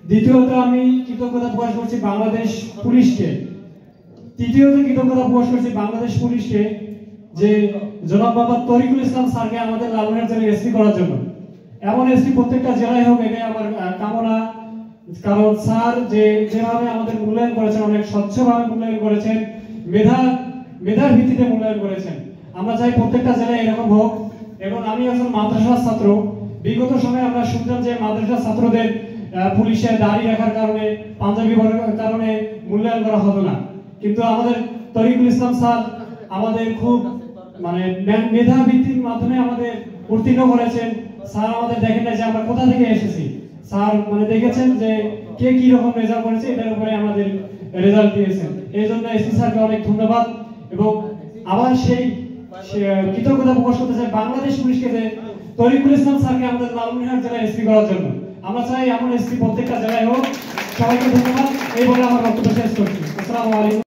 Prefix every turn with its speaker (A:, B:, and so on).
A: দ্বিতীয়ত আমি কৃতজ্ঞতা প্রকাশ করছি বাংলাদেশ পুলিশকে। তৃতীয়ত কৃতজ্ঞতা প্রকাশ করছি বাংলাদেশ পুলিশকে যে জনাব বাবা তরিকুল ইসলাম স্যারকে আমাদের লালমনিরহাট জেলায় এসপি করার জন্য। এমন এসপি প্রত্যেকটা জেলায় হোক, এটাই আমার কামনা। কারণ স্যার যেভাবে আমাদের মূল্যায়ন করেছেন, অনেক স্বচ্ছভাবে মূল্যায়ন করেছেন, মেধার ভিত্তিতে মূল্যায়ন করেছেন। আমরা চাই প্রত্যেকটা জেলায় এরকম হোক। এবং আমি একজন মাদ্রাসার ছাত্র। বিগত সময়ে আমরা শুনতাম যে মাদ্রাসার ছাত্রদের পুলিশের দাড়ি রাখার কারণে, পাঞ্জাবি পরার কারণে মূল্যায়ন করা হতো না। কিন্তু আমাদের তরিকুল ইসলাম স্যার আমাদের খুব মেধা ভিত্তির মাধ্যমে আমাদের উত্তীর্ণ করেছেন। স্যার আমাদের দেখেন না যে আমরা কোথা থেকে এসেছি, স্যার দেখেছেন যে কে কি রকম রেজাল্ট করেছে, এটার উপরে আমাদের রেজাল্ট দিয়েছেন। এই জন্য এসপি স্যারকে অনেক ধন্যবাদ। এবং আবার সেই কৃতজ্ঞতা প্রকাশ করতে চাই বাংলাদেশ পুলিশকে যে তরিকুল ইসলাম স্যারকে আমাদের লালমনিরহাট জেলায় এসপি করার জন্য। আমরা চাই এমন এসপি প্রত্যেকটা জেলায় হোক। সবাইকে ধন্যবাদ। এই বলে আমার বক্তব্য শেষ করছি। আসসালামু আলাইকুম।